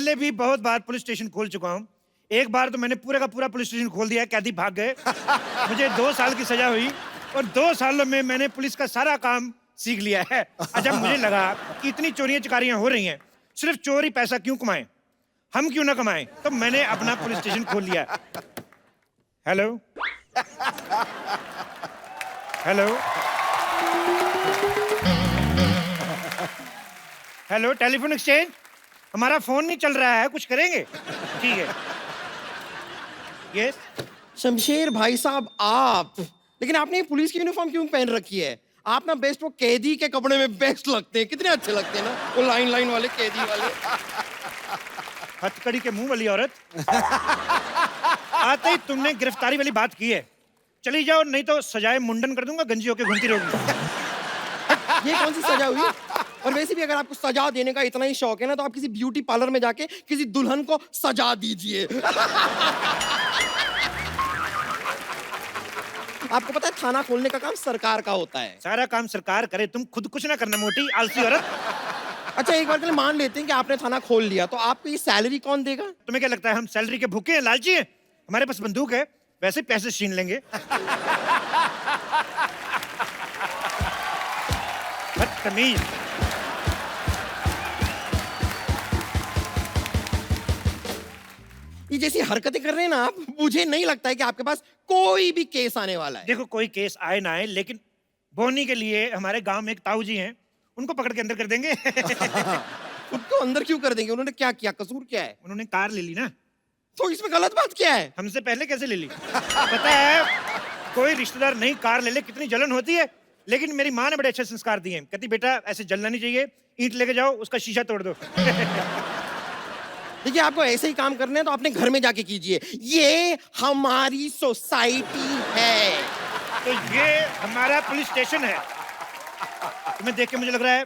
पहले भी बहुत बार पुलिस स्टेशन खोल चुका हूँ। एक बार तो मैंने पूरा का पूरा पुलिस स्टेशन खोल दिया, कैदी भाग गए। मुझे 2 साल की सजा हुई और 2 सालों में मैंने पुलिस का सारा काम सीख लिया है। अच्छा, मुझे लगा कि इतनी चोरियां चकारियां हो रही हैं, सिर्फ चोर ही पैसा क्यों कमाएं, हम क्यों ना कमाएं, तो मैंने अपना पुलिस स्टेशन खोल लिया। Hello hello hello, telephone exchange, हमारा फोन नहीं चल रहा है, कुछ करेंगे? ठीक है। यस। शमशेर भाई साहब, आप लेकिन आपने ये पुलिस की यूनिफॉर्म क्यों पहन रखी है? आप ना बेस्ट वो कैदी के कपड़े में बेस्ट लगते हैं, कितने अच्छे लगते हैं ना, वो लाइन लाइन वाले कैदी वाले। हथकड़ी के मुंह वाली औरत। आते ही तुमने गिरफ्तारी वाली बात की है, चली जाओ, नहीं तो सजाए मुंडन कर दूंगा, गंजी होके घूमती रहोगी। ये कौन सी सजा हुई? और वैसे भी अगर आपको सजा देने का इतना ही शौक है ना, तो आप किसी ब्यूटी पार्लर में जाके किसी दुल्हन को सजा दीजिए। आपको पता है थाना खोलने का काम सरकार का होता है। सारा काम सरकार करे, तुम खुद कुछ ना करना, मोटी आलसी औरत। अच्छा, एक बार के लिए मान लेते हैं कि आपने थाना खोल लिया, तो आपको ये सैलरी कौन देगा? तुम्हें क्या लगता है हम सैलरी के भूखे हैं, लालची हैं? हमारे पास बंदूक है, वैसे पैसे छीन लेंगे। बदतमीज। ये जैसी हरकतें कर रहे हैं ना आप, मुझे नहीं लगता है कि आपके पास कोई भी केस आने वाला है। देखो, कोई केस आए ना आए, लेकिन बोनी के लिए हमारे गांव में एक ताऊ जी हैं, उनको पकड़ के अंदर कर देंगे। उनको अंदर क्यों कर देंगे? उन्होंने क्या किया? कसूर क्या है? उन्होंने कार ले ली ना। तो इसमें गलत बात क्या है? हमसे पहले कैसे ले ली? पता है, कोई रिश्तेदार नहीं कार ले ले, कितनी जलन होती है। लेकिन मेरी माँ ने बड़े अच्छे संस्कार दिए, कहती बेटा ऐसे जलना नहीं चाहिए, ईंट लेके जाओ, उसका शीशा तोड़ दो। देखिए, आपको ऐसे ही काम करने हैं तो अपने घर में जाके कीजिए। ये हमारी सोसाइटी है। तो ये हमारा पुलिस स्टेशन है। तुम्हें देख के मुझे लग रहा है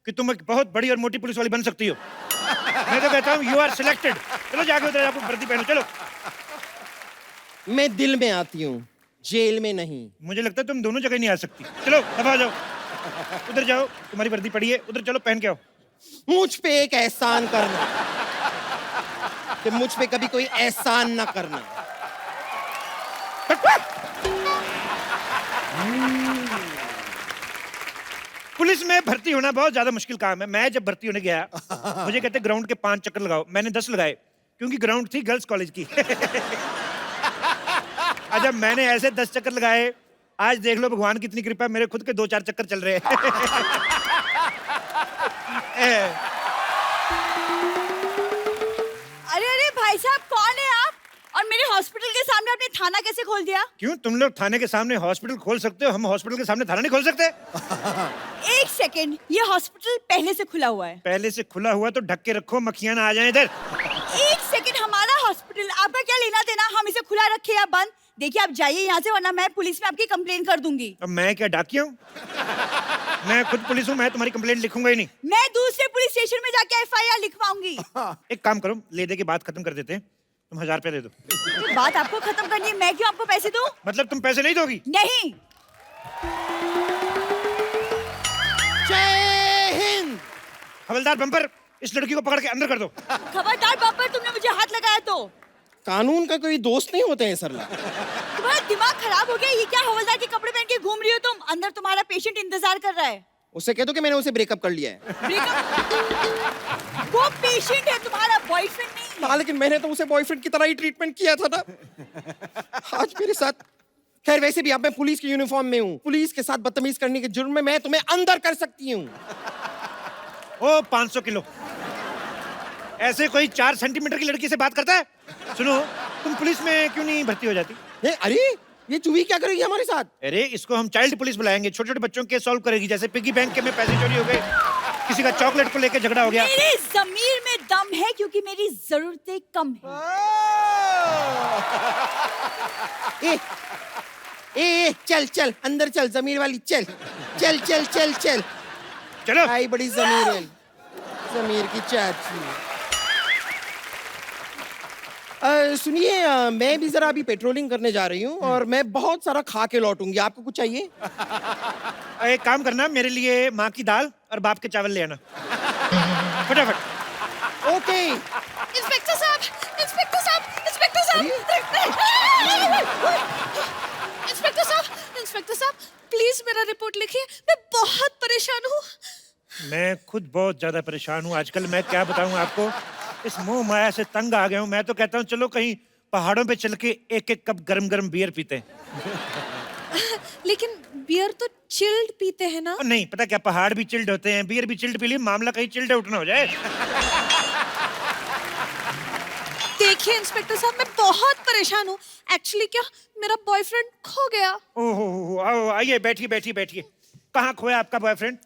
कि तुम एक बहुत बड़ी और मोटी पुलिस वाली बन सकती हो। मैं तो कहता हूँ यू आर सिलेक्टेड। चलो जाके उधर आपको वर्दी पहनो, चलो। मैं दिल में आती हूँ, जेल में नहीं। मुझे लगता है तुम दोनों जगह नहीं आ सकती। चलो दबा जाओ, उधर जाओ, तुम्हारी वर्दी पड़ी है, उधर चलो पहन के आओ। मुझ पे एक एहसान करना कि मुझ पे कभी कोई एहसान ना करना। पुलिस में भर्ती होना बहुत ज्यादा मुश्किल काम है। मैं जब भर्ती होने गया, मुझे कहते ग्राउंड के 5 चक्कर लगाओ, मैंने 10 लगाए, क्योंकि ग्राउंड थी गर्ल्स कॉलेज की। अच्छा, मैंने ऐसे 10 चक्कर लगाए, आज देख लो भगवान की इतनी कृपा, मेरे खुद के 2-4 चक्कर चल रहे हैं। अरे अरे भाई साहब, कौन है आप? और मेरे हॉस्पिटल के सामने आपने थाना कैसे खोल दिया? क्यों, तुम लोग थाने के सामने हॉस्पिटल खोल सकते हो, हम हॉस्पिटल के सामने थाना नहीं खोल सकते? एक सेकंड, ये हॉस्पिटल पहले से खुला हुआ है। पहले से खुला हुआ तो ढक के रखो, मक्खियां ना आ जाएं इधर। एक सेकंड, हमारा हॉस्पिटल, आपका क्या लेना देना हम इसे खुला रखे या बंद? देखिए, आप जाइए यहाँ से, वरना मैं पुलिस में आपकी कंप्लेन कर दूंगी। अब मैं क्या डाकिया हूँ? मैं खुद पुलिस हूँ, मैं तुम्हारी कंप्लेंट लिखूंगा ही नहीं। मैं दूसरे पुलिस स्टेशन में जाके FIR लिखवाऊंगी। एक काम करो, ले दे के बात खत्म कर देते हैं, तुम 1000 रुपया दे दो। बात आपको खत्म करनी है, मैं क्यों आपको पैसे दूं? मतलब तुम पैसे नहीं दोगी? नहीं। जय हिंद। हवलदार बम्पर, इस लड़की को पकड़ के अंदर कर दो। खबरदार बापर, तुमने मुझे हाथ लगाया तो। कानून का कोई दोस्त नहीं होते हैं सरला। तुम्हारा दिमाग खराब हो गया? ये क्या हवलदार के कपड़े पहन के घूम रही हो तुम? अंदर तुम्हारा पेशेंट इंतजार कर रहा है। उससे कह दो कि मैंने उसे ब्रेकअप कर लिया है। ब्रेकअप? वो पेशेंट है, तुम्हारा बॉयफ्रेंड नहीं है। हाँ, लेकिन मैंने तो उसे बॉयफ्रेंड की तरह ही ट्रीटमेंट किया था ना। आज मेरे साथ। खैर, वैसे भी अब मैं पुलिस की यूनिफॉर्म में हूँ, पुलिस के साथ बदतमीज करने के जुर्म में मैं तुम्हें अंदर कर सकती हूँ। ओ 500 किलो, ऐसे कोई 4 सेंटीमीटर की लड़की से बात करता है? सुनो, तुम पुलिस में क्यों नहीं भर्ती हो जाती? अरे, ये चूही क्या करेगी हमारे साथ? अरे, इसको हम चाइल्ड पुलिस बुलाएंगे, छोटे छोटे बच्चों के सॉल्व करेगी, जैसे पिगी बैंक के में पैसे चोरी हो गए, किसी का चॉकलेट को लेकर झगड़ा हो गया। मेरे ज़मीर में दम है, क्योंकि मेरी जरूरतें कम हैं। ए, चल चल अंदर चल, जमीर वाली चल चल चल चल चल। चलो। आई बड़ी जमीर है, जमीर की चाची। सुनिए, मैं भी जरा अभी पेट्रोलिंग करने जा रही हूँ और मैं बहुत सारा खा के लौटूंगी। आपको कुछ चाहिए? एक काम करना, मेरे लिए माँ की दाल और बाप के चावल ले आना, फटाफट। ओके इंस्पेक्टर साहब, इंस्पेक्टर साहब, इंस्पेक्टर साहब, इंस्पेक्टर साहब, इंस्पेक्टर साहब, प्लीज मेरा रिपोर्ट लिखिए, मैं बहुत परेशान हूँ। मैं खुद बहुत ज्यादा परेशान हूँ आजकल। मैं क्या बताऊँ आपको, इस मोह माया से तंग आ गया हूँ। मैं तो कहता हूँ चलो कहीं पहाड़ों पे चल के एक एक कप गरम गरम बियर पीते हैं। लेकिन बियर तो चिल्ड पीते हैं ना। और नहीं पता क्या, पहाड़ भी चिल्ड होते हैं, बियर भी चिल्ड पी लिए, मामला कहीं चिल्ड आउट ना हो जाए। देखिए इंस्पेक्टर साहब, मैं बहुत परेशान हूँ। एक्चुअली क्या, मेरा बॉयफ्रेंड खो गया। ओहो, आओ आइए, बैठिए बैठिए बैठिए। कहाँ खोया आपका बॉयफ्रेंड?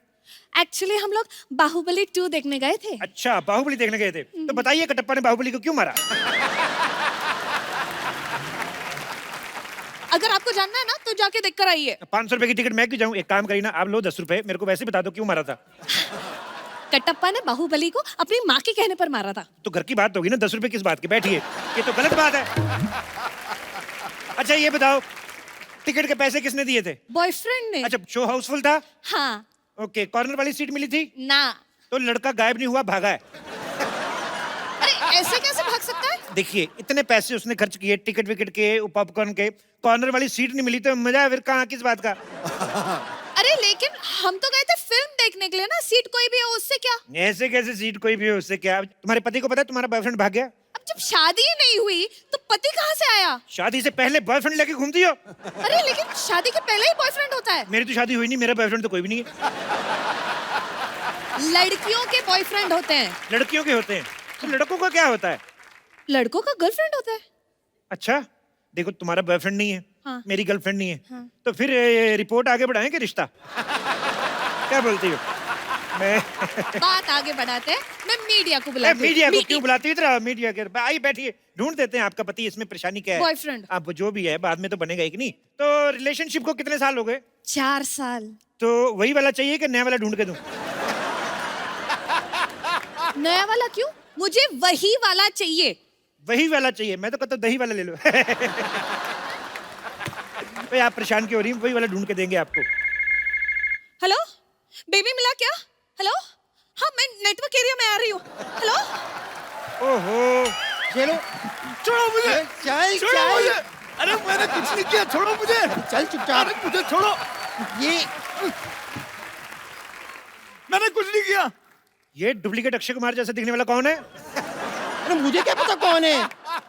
एक्चुअली हम लोग बाहुबली 2 देखने गए थे। अच्छा, बाहुबली देखने गए थे। तो बताइए कटप्पा ने बाहुबली को क्यों मारा? अगर आपको जानना है ना तो जाके देख कर आइए। 500 रुपए की टिकट मैं क्यों जाऊँ? एक काम करिए ना, आप लो 10 रुपए, मेरे को वैसे बता दो क्यों मारा था। कटप्पा ने बाहुबली को अपनी माँ के कहने पर मारा था। तो घर की बात होगी ना, 10 रुपए किस बात की? बैठिए, ये तो गलत बात है। अच्छा ये बताओ, टिकट के पैसे किसने दिए थे? बॉयफ्रेंड ने। अच्छा, शो हाउसफुल था? हाँ। ओके, कॉर्नर वाली सीट मिली थी? ना। तो लड़का गायब नहीं हुआ, भागा है। अरे ऐसे कैसे भाग सकता है? देखिए, इतने पैसे उसने खर्च किए टिकट विकेट के, पॉपकॉर्न के, कॉर्नर वाली सीट नहीं मिली तो मजा फिर कहाँ, किस बात का? अरे लेकिन हम तो गए थे फिल्म देखने के लिए ना, सीट कोई भी हो उससे क्या? ऐसे कैसे सीट कोई भी हो, उससे क्या? तुम्हारे पति को पता है तुम्हारा बॉयफ्रेंड भाग गया? अब जब शादी ही नहीं हुई तो पति कहाँ से आया? शादी से पहले बॉयफ्रेंड लेके घूमती हो? अरे लेकिन शादी के पहले ही बॉयफ्रेंड होता है। मेरी तो शादी हुई नहीं, मेरा बॉयफ्रेंड तो कोई भी नहीं है। लड़कियों के बॉयफ्रेंड होते हैं। लड़कियों के होते हैं, तो लड़कों का क्या होता है? लड़कों का गर्लफ्रेंड होता है। अच्छा, देखो तुम्हारा बॉयफ्रेंड नहीं है, हाँ। मेरी गर्लफ्रेंड नहीं है, हाँ। तो फिर रिपोर्ट आगे बढ़ाएं कि रिश्ता? क्या बोलती हो? मैं बात आगे बढ़ाते हैं, मैं मीडिया को बुलाती हूँ। मीडिया को क्यों बुलाती हो? इधर मीडिया के आइए बैठिए, ढूंढ देते हैं आपका पति, इसमें परेशानी क्या है? बॉयफ्रेंड। अब जो भी है बाद में तो बनेगा एक नहीं। तो रिलेशनशिप को कितने साल हो गए? 4 साल। तो वही वाला चाहिए कि नया वाला ढूंढ के दूं? नया वाला क्यों? मुझे वही वाला चाहिए। वही वाला चाहिए? मैं तो कहता हूं दही वाला ले लो। भाई आप परेशान क्यों हो रही हैं? वही वाला ढूंढ के देंगे आपको। हेलो, बेबी मिला क्या? हेलो, हाँ मैं नेटवर्क एरिया में आ रही हूँ। हेलो। ओहो, चलो छोड़ो मुझे, चल छोड़ो चल मुझे। अरे मैंने कुछ नहीं किया, छोड़ो मुझे। चल चुपचाप। अरे मुझे छोड़ो, ये मैंने कुछ नहीं किया। ये डुप्लीकेट अक्षय कुमार जैसा दिखने वाला कौन है? अरे मुझे क्या पता कौन है,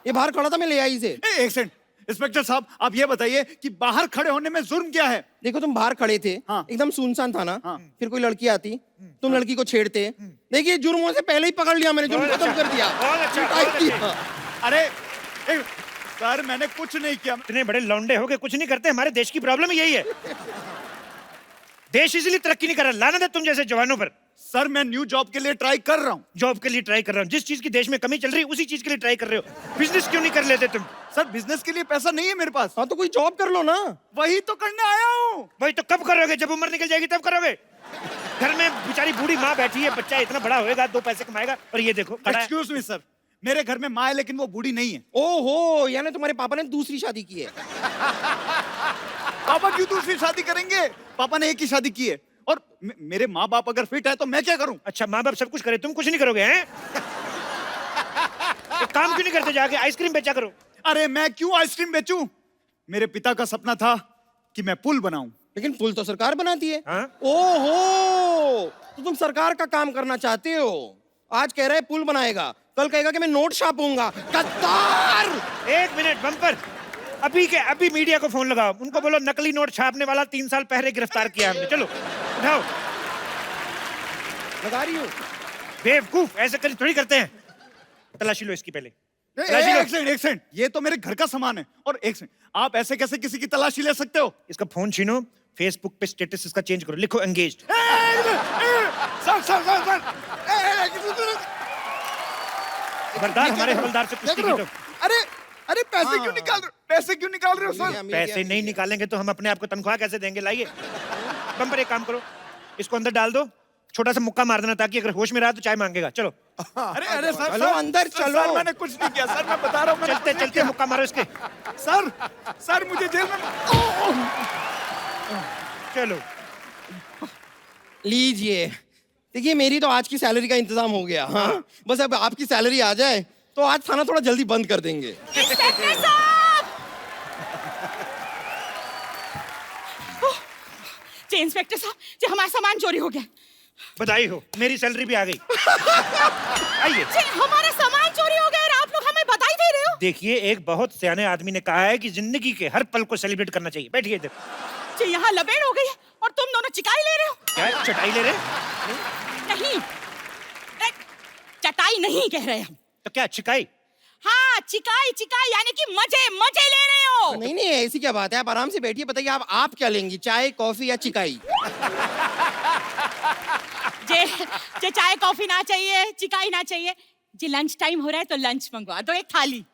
ये बाहर खड़ा था, मैं ले आई इसे। एक सेकंड, इंस्पेक्टर साहब आप ये बताइए कि बाहर खड़े होने में जुर्म क्या है? देखो तुम बाहर खड़े थे, हाँ। एकदम सुनसान था ना, हाँ। फिर कोई लड़की आती, तुम लड़की को छेड़ते। देखिए जुर्मों से पहले ही पकड़ लिया मैंने, जुर्म बहुत खत्म अच्छा, कर दिया। बहुत अच्छा, मिटाई बहुत दिया। अरे सर मैंने कुछ नहीं किया। इतने बड़े लौंडे हो के कुछ नहीं करते? हमारे देश की प्रॉब्लम यही है। देश इसलिए तरक्की नहीं कर रहा, लानत है तुम जैसे जवानों पर। सर मैं न्यू जॉब के लिए ट्राई कर रहा हूँ। जॉब के लिए ट्राई कर रहा हूँ, जिस चीज की देश में कमी चल रही है उसी चीज के लिए ट्राई कर रहे हो। बिजनेस क्यों नहीं कर लेते तुम? सर बिजनेस के लिए पैसा नहीं है मेरे पास। हाँ तो कोई जॉब कर लो ना। वही तो करने आया हूँ। भाई तो कब करोगे? जब उम्र निकल जाएगी तब करोगे। घर में बेचारी बूढ़ी माँ बैठी है, बच्चा इतना बड़ा होएगा, 2 पैसे कमाएगा, और ये देखो खड़ा है। एक्सक्यूज मी सर, मेरे घर में माँ है लेकिन वो बूढ़ी नहीं है। ओहो, यानी तुम्हारे पापा ने दूसरी शादी की है। पापा क्यों दूसरी शादी करेंगे? पापा ने एक ही शादी की है। और मेरे माँ बाप अगर फिट है तो मैं क्या करूं? अच्छा, माँ बाप सब कुछ करे, तुम कुछ नहीं करोगे हैं? एक काम क्यों नहीं करते, जाके आइसक्रीम बेचा करो। अरे मैं क्यों आइसक्रीम बेचूं? मेरे पिता का सपना था कि मैं पुल बनाऊं। लेकिन पुल तो सरकार बनाती है। हाँ? ओहो, तो तुम सरकार का काम करना चाहते हो। आज कह रहा है पुल बनाएगा, कल कहेगा कि मैं नोट छापूंगा। गद्दार! 1 मिनट बम्पर, अभी के अभी मीडिया को फोन लगाओ, उनको बोलो नकली नोट छापने वाला 3 साल पहले गिरफ्तार किया हमने। चलो उठाओ। लगा रही हूँ। बेवकूफ, ऐसे कर थोड़ी करते हैं। तलाशी लो इसकी पहले। एक सेकंड, ये तो मेरे घर का सामान है। और एक सेकंड, आप ऐसे कैसे किसी की तलाशी ले सकते हो? इसका फोन छीनो, फेसबुक पे स्टेटस इसका चेंज करो, लिखो engaged. Sir sir sir sir खबरदार हमारे हवलदार से कुछ नहीं। अरे अरे पैसे क्यों निकाल रहे हो? पैसे क्यों निकाल रहे हो सर? पैसे नहीं निकालेंगे तो हम अपने आप को तनख्वाह कैसे देंगे? लाइए बम्पर, एक काम करो, इसको अंदर डाल दो, छोटा सा मुक्का मार देना, ताकि अगर होश में रहा तो चाय मांगेगा। चलो अरे अरे सर चलो अंदर चलो। सर मैंने कुछ नहीं किया सर, मैं बता रहा हूँ। मैंने चलते कुछ नहीं चलते मुक्का मारो इसके। सर सर मुझे जेल में चलो लीजिए देखिए मेरी तो आज की सैलरी का इंतजाम हो गया। हाँ, बस अब आपकी सैलरी आ जाए तो आज थाना थोड़ा जल्दी बंद कर देंगे। इंस्पेक्टर साहब! जी इंस्पेक्टर साहब, जी हमारा सामान चोरी हो गया। बधाई हो, मेरी सैलरी भी आ गई। आइए। जी हमारा सामान चोरी हो गया और आप लोग हमें बधाई दे रहे हो? देखिए, एक बहुत सियाने आदमी ने कहा है कि जिंदगी के हर पल को सेलिब्रेट करना चाहिए। बैठिए इधर। जी यहाँ लपेट हो गई है और तुम दोनों चिकाई ले रहे हो? क्या चटाई ले रहे? नहीं, चटाई नहीं कह रहे हम। तो क्या चिकाई? हाँ, चिकाई चिकाई यानी कि मजे मजे ले रहे हो। नहीं नहीं, ऐसी क्या बात है, आप आराम से बैठिए। बताइए आप क्या लेंगी, चाय कॉफी या चिकाई? जे चाय कॉफी ना चाहिए, चिकाई ना चाहिए, जी लंच टाइम हो रहा है तो लंच मंगवा दो, एक थाली।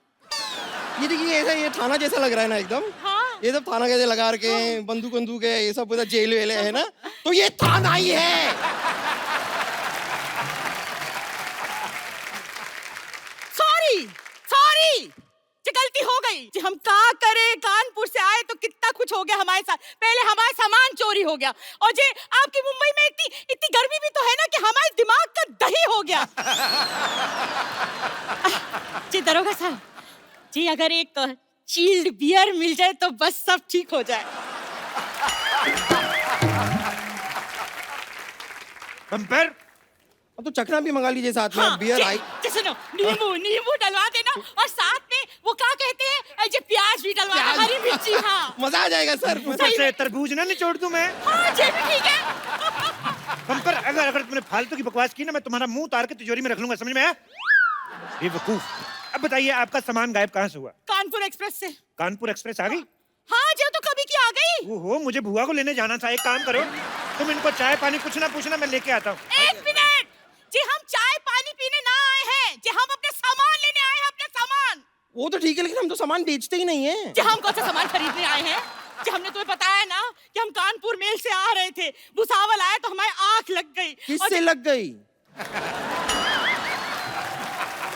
ये देखिए ऐसा, ये थाना जैसा लग रहा है ना एकदम। हाँ। ये सब थाना कैसे लगा रखे हैं, बंदूक बंदूक है, ये सब पूरा जेल वेल है ना, तो ये थाना ही है। सॉरी सॉरी, जी गलती हो गई जी। हम क्या करें, कानपुर से आए तो कितना कुछ हो गया हमारे साथ। पहले हमारा सामान चोरी हो गया और जी आपकी मुंबई में इतनी गर्मी भी तो है ना कि हमारे दिमाग का दही हो गया। जी दरोगा साहब जी, अगर एक चिल्ड बियर मिल जाए तो बस सब ठीक हो जाए। बम्पर, अब तो चखना भी मंगा लीजिए साथ में। बियर आई सुनो, नींबू नींबू डलवा देना और साथ में वो क्या कहते हैं, जो प्याज भी डलवा देना, हरी मिर्ची। हाँ मजा आ जाएगा सर। ऊपर से तरबूज ना निचोड़ दूं मैं। हाँ जी भी ठीक है। बम्पर, अगर तुमने फालतू की बकवास की ना, मैं तुम्हारा मुंह उतार के तिजोरी में रख लूंगा, समझ में आया? बेवकूफ। अब बताइए, आपका सामान गायब कहाँ से हुआ? कानपुर एक्सप्रेस से। कानपुर एक्सप्रेस आ गई? हाँ जी, तो कभी की आ गई। ओहो, मुझे बुआ को लेने जाना था। एक काम करो, तुम इनको चाय पानी कुछ ना पूछना, मैं लेके आता हूँ। एक मिनट जी, हम चाय पानी पीने ना आए हैं जी, हम अपने सामान लेने आए हैं, अपने सामान। वो तो ठीक है, लेकिन हम तो सामान बेचते ही नहीं है जी हम कौन सा सामान खरीदने आए हैं जी? हमने तुम्हें बताया ना कि हम कानपुर मेल से आ रहे थे, भुसावल आए तो हमारी आंख लग गई। किससे लग गई?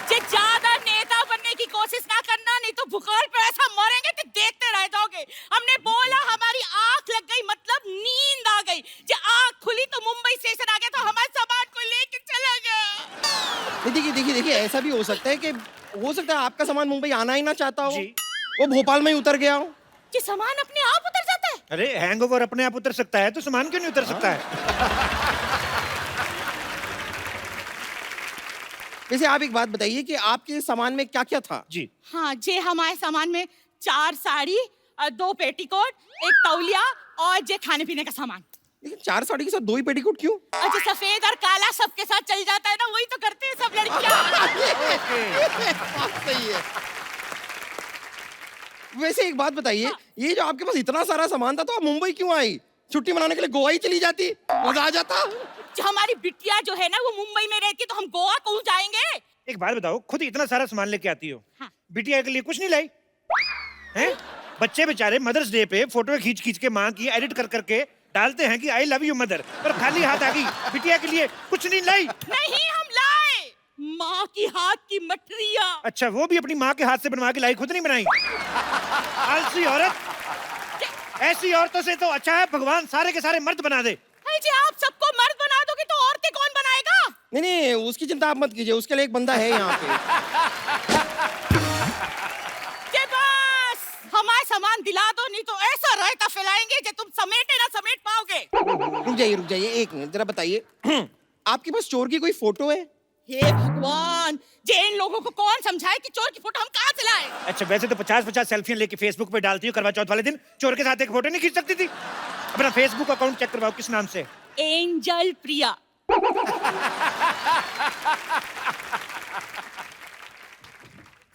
जी ज्यादा नेता बनने की कोशिश ना करना, नहीं तो भूखल पे ऐसा मरेंगे कि देखते रह जाओगे। हमने बोला हमारी आंख लग गई, मतलब नींद आ गई जी। आंख खुली तो मुंबई स्टेशन आ गया, तो हमारे सामान को लेके चला गया। देखिए ऐसा भी हो सकता है कि आपका सामान मुंबई आना ही ना चाहता हो, जी। वो भोपाल में ही उतर गया हो। जी सामान अपने आप उतर जाता है? अरे हैंगओवर अपने आप उतर सकता है तो सामान क्यों नहीं उतर सकता है? वैसे आप एक बात बताइए कि आपके सामान में क्या क्या था? जी, हाँ जी, हमारे सामान में 4 साड़ी, 2 पेटीकोट, 1 तौलिया और जे खाने पीने का सामान। लेकिन 4 साड़ी के साथ 2 ही पेटीकोट क्यों? अच्छा, सफेद और काला सबके साथ चल जाता है ना, वही तो करते हैं सब लड़कियां। सही है। वैसे एक बात बताइए, ये जो आपके पास इतना सारा सामान था, तो आप मुंबई क्यों आई? छुट्टी मनाने के लिए गोवा ही चली जाती, मजा आ जाता। जो हमारी बिटिया जो है ना, वो मुंबई में रहती है, तो हम गोवा क्यों जाएंगे? एक बात बताओ, खुद इतना सारा सामान लेके आती हो, हाँ। बिटिया के लिए कुछ नहीं लाई? हैं? बच्चे बेचारे मदर्स डे पे फोटो खींच खींच के माँ की एडिट कर करके डालते हैं कि आई लव यू मदर, पर खाली हाथ आ गई, बिटिया के लिए कुछ नहीं लाई। नहीं, हम लाए माँ की हाथ की मठरिया। अच्छा, वो भी अपनी माँ के हाथ से बनवा के लाई, खुद नहीं बनाई? आलसी औरत। ऐसी औरतों से तो अच्छा है भगवान सारे के सारे मर्द बना दे। जी आप सबको मर्द बना दोगे तो औरतें कौन बनाएगा? नहीं, उसकी चिंता आप मत कीजिए, उसके लिए एक बंदा है यहाँ पे। जे बस हमारा सामान दिला दो, नहीं तो ऐसा रायता फैलाएंगे कि तुम समेटे ना समेट पाओगे। रुक जाइए एक मिनट, जरा बताइए, आपके पास चोर की कोई फोटो है? हे भगवान, जे इन लोगों को कौन समझाए कि चोर की फोटो हम कहाँ से लाए? अच्छा, वैसे तो 50-50 सेल्फियां लेके फेसबुक पे डालती हो, करवा चौथ वाले दिन चोर के साथ एक फोटो नहीं खींच सकती थी? अपना फेसबुक अकाउंट चेक करवाओ, किस नाम से? एंजल प्रिया।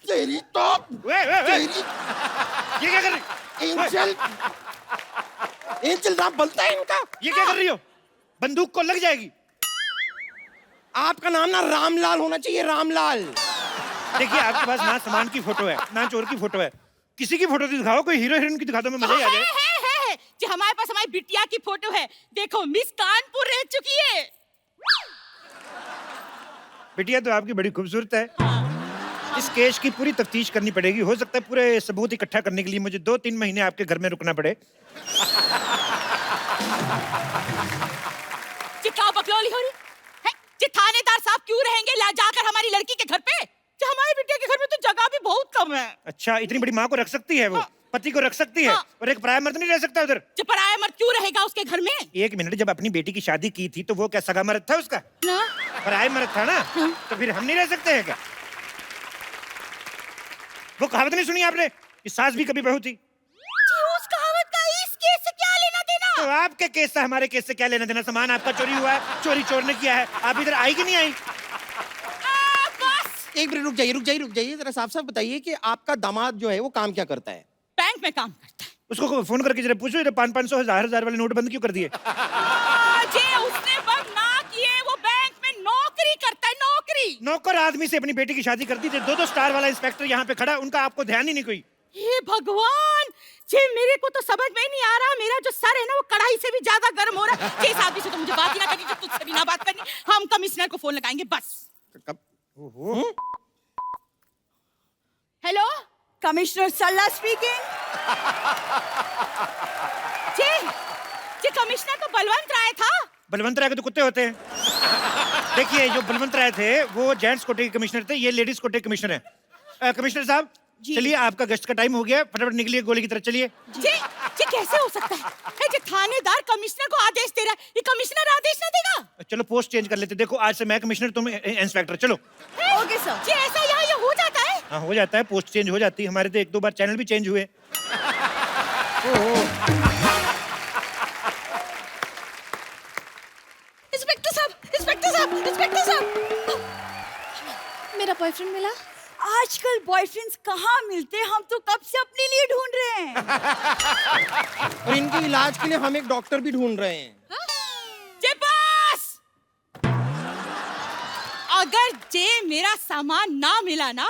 तेरी तो ये क्या कर रही? एंजल नाम बनता है इनका। ये क्या कर रही हो? बंदूक को लग जाएगी। आपका नाम ना रामलाल होना चाहिए, रामलाल। देखिए, आपके पास ना सामान की फोटो है ना चोर की फोटो है, किसी की फोटो दिखाओ, कोई हीरो हीरोइन की दिखा दो, मैं मजा ही आ जाए। है। जी हमारे पास हमारी बिटिया की फोटो है, देखो मिस कानपुर रह चुकी है। बिटिया तो आपकी बड़ी खूबसूरत है। इस केस की पूरी तफ्तीश करनी पड़ेगी, हो सकता है पूरे सबूत इकट्ठा करने के लिए मुझे 2-3 महीने आपके घर में रुकना पड़े। जी क्या बकलौली हो रही है? थानेदार साहब क्यों रहेंगे ला जाकर हमारी लड़की के घर पे? जो हमारी बिटिया के घर में तो जगह भी बहुत कम है। अच्छा, इतनी बड़ी माँ को रख सकती है वो? हाँ। पति को रख सकती है? हाँ। और एक पराया मर्द नहीं रह सकता उधर? जो पराया मर्द क्यों रहेगा उसके घर में? एक मिनट, जब अपनी बेटी की शादी की थी तो वो क्या सगा मर्द था उसका? ना पराया मर्द था ना? तो फिर हम नहीं रह सकते हैं क्या? वो कहावत नहीं सुनी आपने कि सास भी कभी बहू थी? जी, उस कहावत का इस केस से क्या लेना देना? तो आपके केस से हमारे केस से क्या लेना देना? सामान आपका चोरी हुआ है, चोरी चोर ने किया है, आप इधर आई कि नहीं आई? बस एक मिनट रुक जाइए जरा साफ साफ बताइए कि आपका दामाद जो है वो काम क्या करता है? बैंक में काम करता है। उसको फोन करके जरा पूछो, 500 1000 वाले नोट बंद क्यों कर दिए? जे उसने बंद ना किए, वो बैंक में नौकरी करता है, नौकरी। नौकर आदमी से अपनी बेटी की शादी कर दी थी, 2-2 स्टार वाला इंस्पेक्टर यहाँ पे खड़ा, उनका आपको ध्यान ही नहीं कोई। हे भगवान, जे मेरे को तो समझ में नहीं आ रहा, मेरा जो सर है ना वो कढ़ाई से भी ज्यादा गर्म हो रहा है। जिस आदमी से तो मुझे बात ही ना करनी, जो तुझसे भी ना बात करनी, हम कमिश्नर को फोन लगाएंगे बस। कब? ओहो, हेलो, कमिश्नर सल्ला स्पीकिंग। जी कमिश्नर तो बलवंत राय था। बलवंत राय के तो कुत्ते होते हैं। देखिए, जो बलवंत राय थे वो जेंट्स कोटे के कमिश्नर थे, ये लेडीज कोटे के कमिश्नर है। कमिश्नर साहब, जी। चलिए, आपका गश्त का टाइम हो गया, फटाफट निकलिए गोली की तरफ, चलिए। जी कैसे हो सकता है? जो थानेदार कमिश्नर को आदेश दे रहा है, ये कमिश्नर आदेश ना देगा? चलो पोस्ट चेंज कर लेते, देखो आज से मैं कमिश्नर, तुम इंस्पेक्टर, चलो। Okay sir. जी ऐसा यहाँ ये हो जाता है? हाँ, हो जाता है, पोस्ट चेंज हो जाती है, हमारे तो 1-2 बार चैनल भी चेंज हुए। इंस्पेक्टर साहब, मेरा बॉयफ्रेंड मिला? आजकल बॉयफ्रेंड्स कहाँ मिलते हैं? हम तो कब से अपने लिए ढूंढ रहे हैं। और इनके इलाज के लिए हम एक डॉक्टर भी ढूंढ रहे हैं। जे बस, अगर जे मेरा सामान ना मिला ना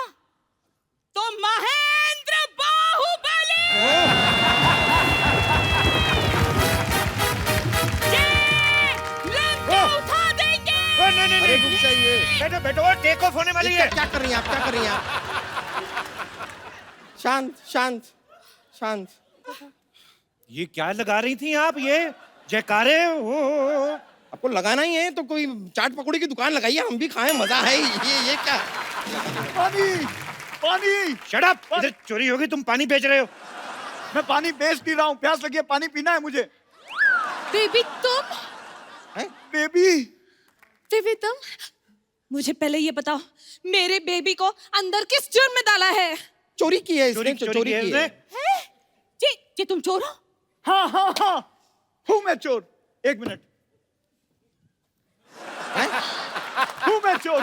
तो महेंद्र बाहुबली जे लंका उठा देंगे। नहीं, अरे रुक जाइए। बैठो बैठो, टेक ऑफ होने वाली है। क्या कर रही हैं आप? शांत। ये क्या लगा रही थी आप? ये जयकारे हो। आपको लगाना ही है तो कोई चाट पकौड़ी की दुकान लगाइए, हम भी खाएं, मजा है। ये क्या? पानी। शट अप, इधर चोरी होगी, तुम पानी बेच रहे हो। मैं पानी बेच नहीं रहा हूँ, प्यास लगी है, पानी पीना है मुझे। बेबी तुम? है? बेबी तुम? मुझे पहले ये बताओ, मेरे बेबी को अंदर किस जुर्म में डाला है? चोरी की है इसने, चोरी चोरी की की है है। इसने। जी तुम चोर हो? हाँ, हूँ मैं चोर। 1 मिनट, हूँ मैं चोर,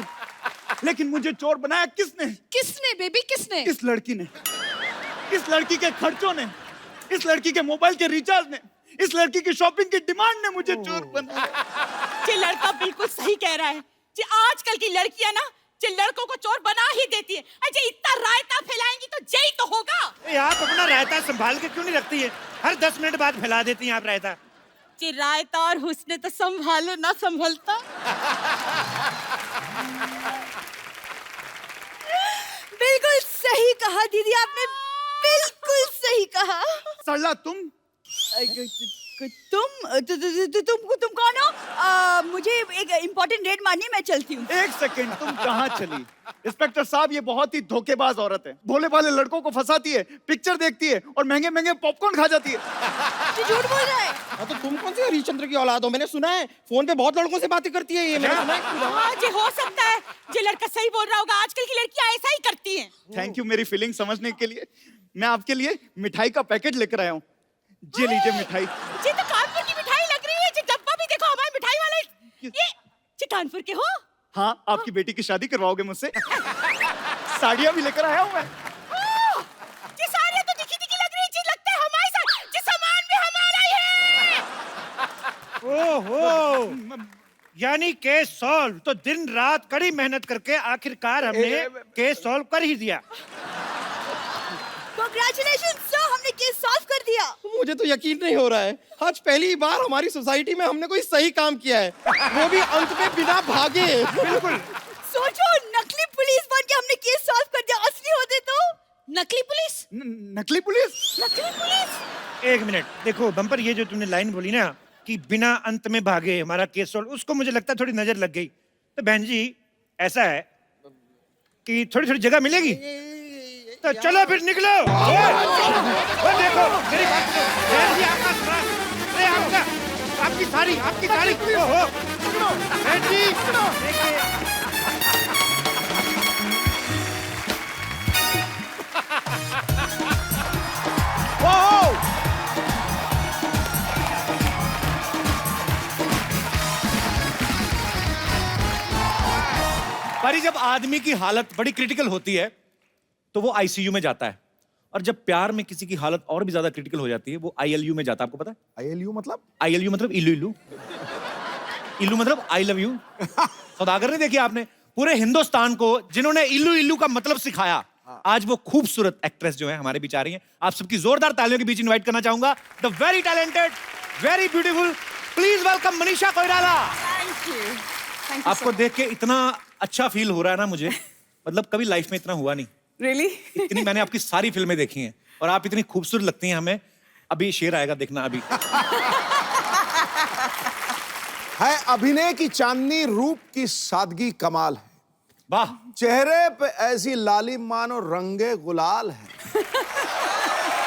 लेकिन मुझे चोर बनाया किसने? किसने बेबी, किसने? इस लड़की ने, इस लड़की के खर्चों ने, इस लड़की के मोबाइल के रिचार्ज ने, इस लड़की की शॉपिंग की डिमांड ने मुझे चोर बनाया। ये लड़का बिल्कुल सही कह रहा है। जी आजकल की लड़कियां ना जो लड़कों को चोर बना ही देती है। अजय इतना रायता फैलाएंगी तो जय तो होगा। आप अपना रायता संभाल के क्यों नहीं रखती है? हर 10 मिनट बाद फैला देती हैं आप रायता। जी रायता और हुस्न तो संभालो ना संभलता। बिल्कुल सही कहा दीदी, आपने बिल्कुल सही कहा। सरला तुम तुम कौन हो? मुझे एक इम्पोर्टेंट रेड मारनी है, मैं चलती हूँ। 1 सेकंड, तुम कहाँ चली? इंस्पेक्टर साहब, ये बहुत ही धोखेबाज औरत है। भोले भाले लड़कों को फंसाती है, पिक्चर देखती है और महंगे महंगे पॉपकॉर्न खा जाती है। झूठ बोल रहा है। हाँ, तो तुम कौन से हरिश्चंद्र की औलाद हो? मैंने सुना है फोन पे बहुत लड़कों से बातें करती है ये। मैंने सुना है। हाँ जी हो सकता है, ये लड़का सही बोल रहा होगा। आजकल की लड़कियां ऐसा ही करती हैं। थैंक यू मेरी फीलिंग समझने के लिए। मैं आपके लिए मिठाई का पैकेट लेकर आया हूँ, ये लीजिए मिठाई। ये तो कानपुर की मिठाई लग रही है। जी डब्बा भी देखो, हमारी मिठाई वाले ये कानपुर के हो? हाँ, आपकी बेटी की शादी करवाओगे मुझसे? साड़ियाँ भी लेकर आया हूँ मैं। ये साड़ियाँ तो दिखी दिखी लग रही है। जी लगता है हमारे साथ ये सामान भी हमारा ही है। ओहो, यानी केस सॉल्व। तो दिन रात कड़ी मेहनत करके आखिरकार हमने केस सॉल्व कर ही दिया। कांग्रेचुलेशन सर, हमने केस सॉल्व कर दिया। मुझे तो यकीन नहीं हो रहा है, आज पहली बार हमारी सोसाइटी में हमने कोई सही काम किया है, वो भी अंत में बिना भागे। बिल्कुल। सोचो, नकली पुलिस बन के हमने केस सॉल्व कर दिया। असली होते तो नकली पुलिस। नकली पुलिस? नकली पुलिस। 1 मिनट, देखो बम्पर, ये जो तुमने लाइन बोली ना कि बिना अंत में भागे हमारा केस सॉल्व, उसको मुझे लगता है थोड़ी नजर लग गई। तो बहन जी ऐसा है कि थोड़ी थोड़ी जगह मिलेगी, तो चलो फिर निकलो। वो देखो मेरी बात सुनो। बहन जी आपका सामान, अरे आपकी साड़ी ओहो बहन जी देखिए। पर जब आदमी की हालत बड़ी क्रिटिकल होती है तो वो आईसीयू में जाता है, और जब प्यार में किसी की हालत और भी ज्यादा क्रिटिकल हो जाती है वो आईएलयू में जाता है। आपको पता है आईएलयू मतलब? आईएलयू मतलब इल्लू इल्लू, इल्लू मतलब आई लव यू। सौदागर ने देखी आपने, पूरे हिंदुस्तान को जिन्होंने इल्लू इल्लू का मतलब सिखाया, आज वो खूबसूरत एक्ट्रेस जो है हमारे बीच आ रही हैं। आप सबकी जोरदार तालियों के बीच इनवाइट करना चाहूंगा the very talented, very beautiful, please welcome Manisha Koirala. आपको देख के इतना अच्छा फील हो रहा है ना मुझे, मतलब कभी लाइफ में इतना हुआ नहीं। रियली? इतनी मैंने आपकी सारी फिल्में देखी हैं और आप इतनी खूबसूरत लगती हैं हमें। अभी शेर आएगा, देखना अभी। है अभिनय की चांदनी, रूप की सादगी कमाल है, वाह। चेहरे पे ऐसी लाली मानो रंगे गुलाल है,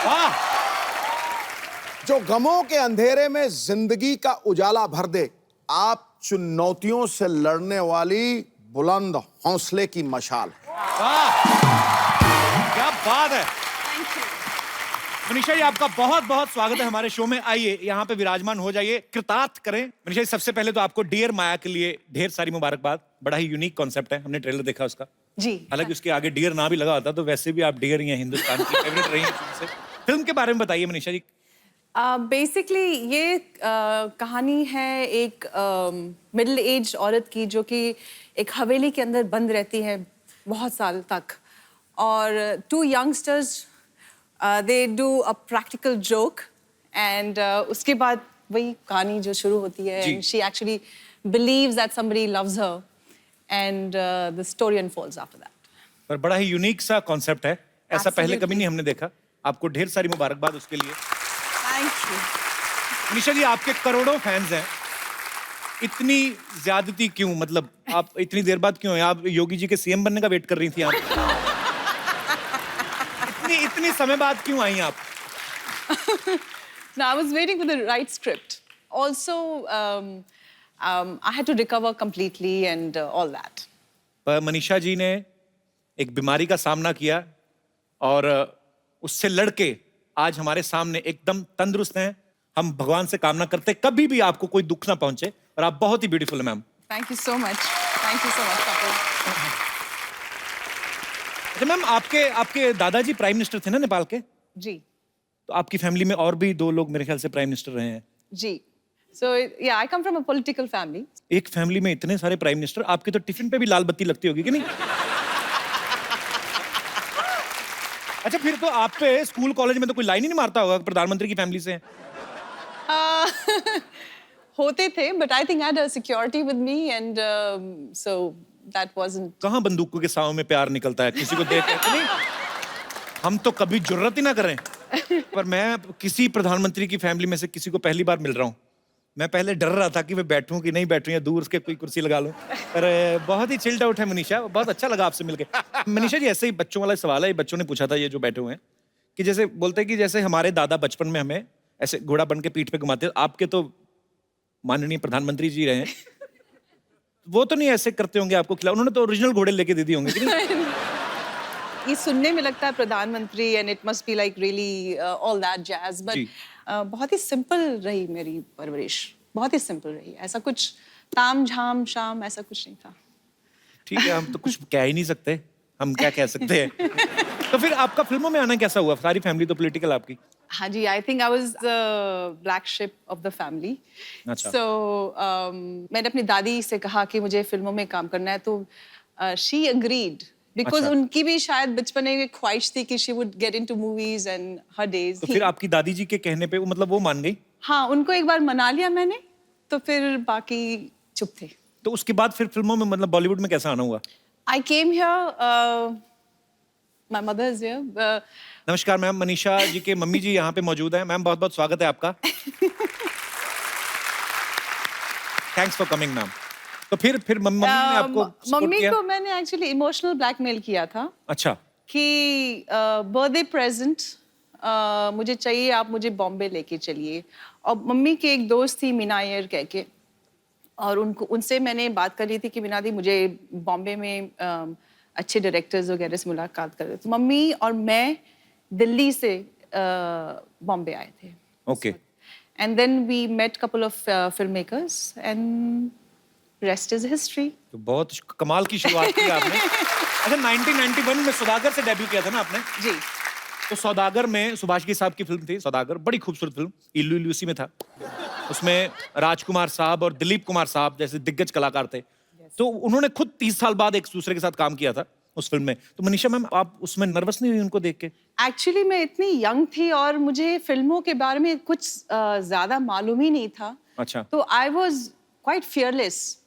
वाह। जो गमों के अंधेरे में जिंदगी का उजाला भर दे। आप चुनौतियों से लड़ने वाली बुलंद हौसले की मशाल है। वाह, क्या बात है। मनीषा जी आपका बहुत बहुत स्वागत है हमारे शो में। आइए यहाँ पे विराजमान हो जाइए, कृतार्थ करें। मनीषा जी सबसे पहले तो आपको डियर माया के लिए ढेर सारी मुबारकबाद। बड़ा ही यूनिक कॉन्सेप्ट है, हमने ट्रेलर देखा उसका। जी। हालांकि उसके आगे डियर ना भी लगा होता तो वैसे भी आप डियर ही हैं, हिंदुस्तान की फेवरेट रही हैं। फिल्म के बारे में बताइए मनीषा जी। बेसिकली ये कहानी है एक मिडिल एज औरत की जो कि एक हवेली के अंदर बंद रहती है बहुत साल तक, और two youngsters they do a practical joke, and उसके बाद वही कहानी जो शुरू होती है, and she actually believes that somebody loves her, and the story unfolds after that. पर बड़ा ही यूनिक सा कॉन्सेप्ट है, ऐसा पहले Absolutely. कभी नहीं हमने देखा। आपको ढेर सारी मुबारकबाद उसके लिए। Thank you. मनीषा जी आपके करोड़ों फैंस हैं, इतनी ज्यादती क्यों? मतलब आप इतनी देर बाद क्यों हैं? आप योगी जी के सीएम बनने का वेट कर रही थी आप? इतनी समय बाद क्यों आई आप? No, I was waiting for the right script. Also, I had to recover completely and all that. पर मनीषा जी ने एक बीमारी का सामना किया और उससे लड़के आज हमारे सामने एकदम तंदुरुस्त हैं। हम भगवान से कामना करते कभी भी आपको कोई दुख ना पहुंचे, और आप बहुत ही ब्यूटीफुल है ma'am. Thank you so much. Thank you so much, Kapil. अच्छा मैम, आपके दादाजी प्राइम मिनिस्टर थे ना नेपाल के? जी. तो आपकी फैमिली में और भी 2 लोग मेरे ख्याल से प्राइम मिनिस्टर रहे हैं। जी. So yeah, I come from a political family. एक फैमिली में इतने सारे प्राइम मिनिस्टर, आपके तो टिफिन पे भी लाल बत्ती लगती होगी कि नहीं? अच्छा, फिर तो आप पे स्कूल कॉलेज में तो कोई लाइन ही नहीं मारता होगा, प्रधानमंत्री की फैमिली से हैं। होते थे, but I think I had a security with me, and so that wasn't. कहाँ बंदूकों के साव में प्यार निकलता है किसी को देख के? नहीं, हम तो कभी जुर्रत ही ना करें। पर मैं किसी प्रधानमंत्री की फैमिली में से किसी को पहली बार मिल रहा हूँ। मैं पहले डर रहा था कि मैं बैठूं कि नहीं बैठूं, या दूर के कोई कुर्सी लगा लूं। पर बहुत ही चिल्ड आउट है मनीषा, बहुत अच्छा लगा आपसे मिलके। मनीषा जी ऐसे ही बच्चों वाला सवाल है, बच्चों ने पूछा था ये जो बैठे हुए हैं, कि जैसे बोलते हैं कि जैसे हमारे दादा बचपन में हमें ऐसे घोड़ा बन के पीठ पे घुमाते, आपके तो माननीय प्रधानमंत्री जी रहे हैं, वो तो नहीं ऐसे करते होंगे आपको खिला? उन्होंने तो ओरिजिनल घोड़े लेके दे दिए होंगे कि नहीं? ये सुनने में लगता है प्रधानमंत्री, and it must be like really all that jazz, but बहुत ही सिंपल रही मेरी परवरिश, बहुत ही सिंपल रही। ऐसा कुछ ताम झाम शाम ऐसा कुछ नहीं था। ठीक है, हम तो कुछ कह ही नहीं सकते, हम क्या कह सकते हैं। तो फिर आपका फिल्मों में आना कैसा हुआ? सारी फैमिली तो पॉलिटिकल आपकी। हाँ जी, I think I was the black sheep of the family. अच्छा। सो मैंने अपनी दादी से कहा कि मुझे फिल्मों में काम करना है, तो शी अग्रीड, बिकॉज अच्छा। उनकी भी शायद बचपन में एक ख्वाहिश थी कि she would get into movies and her days. तो फिर आपकी दादी जी के कहने पे मतलब वो मान गई? हाँ, उनको एक बार मना लिया मैंने, तो फिर बाकी चुप थे। तो उसके बाद फिर फिल्मों में मतलब बॉलीवुड में कैसा आना हुआ? I came here, my mother is here. नमस्कार मैम, मनीषा जी के मम्मी जी यहाँ पे मौजूद हैं। मैम बहुत बहुत स्वागत है आपका। Thanks for coming ma'am. तो फिर मम्मी ने आपको support मम्मी किया? को मैंने एक्चुअली इमोशनल ब्लैकमेल किया था अच्छा, कि बर्थडे प्रेजेंट मुझे चाहिए, आप मुझे बॉम्बे लेके चलिए। और मम्मी की एक दोस्त थी मीना अय्यर कह के, और उनसे मैंने बात कर रही थी कि मीना दी मुझे बॉम्बे में अच्छे डायरेक्टर्स वगैरह से मुलाकात कर रहे। तो मम्मी और मैं दिल्ली से बॉम्बे आए थे। Okay. And then we met couple of filmmakers and rest is history. तो बहुत कमाल की शुरुआत की आपने। अच्छा, 1991 में सौदागर से डेब्यू किया था ना आपने? जी। तो सौदागर में सुभाष की साहब की फिल्म थी सौदागर, बड़ी खूबसूरत फिल्म, इल्लू इल्लू उसी में था। उसमें राजकुमार साहब और दिलीप कुमार साहब जैसे दिग्गज कलाकार थे। तो उन्होंने खुद 30 साल बाद एक दूसरे के साथ काम किया था उस फिल्म में। तो मनीषा मैम, आप उसमें नर्वस नहीं हुई उनको देख के? एक्चुअली मैं इतनी यंग थी और मुझे फिल्मों के बारे में कुछ ज्यादा मालूम ही नहीं था। अच्छा। तो आई वॉज क्वाइट फियरलेस।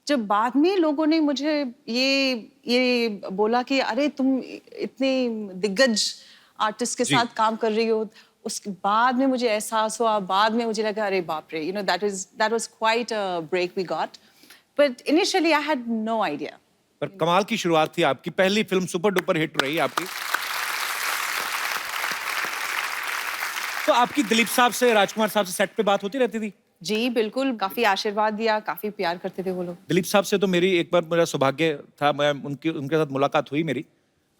जब बाद में लोगों ने मुझे ये बोला कि अरे तुम इतने दिग्गज आर्टिस्ट के साथ काम कर रही हो, उसके बाद में मुझे एहसास हुआ, बाद में मुझे लगा अरे बाप रे, that was quite a break we got, but initially I had no idea. पर कमाल की शुरुआत थी आपकी, पहली फिल्म सुपर डुपर हिट रही आपकी। तो आपकी दिलीप साहब से, राजकुमार साहब से सेट पे बात होती रहती थी? जी बिल्कुल, काफी आशीर्वाद दिया, काफी प्यार करते थे वो लोग। दिलीप साहब से तो मेरी एक बार मेरा सौभाग्य था, मैं उनके साथ मुलाकात हुई मेरी।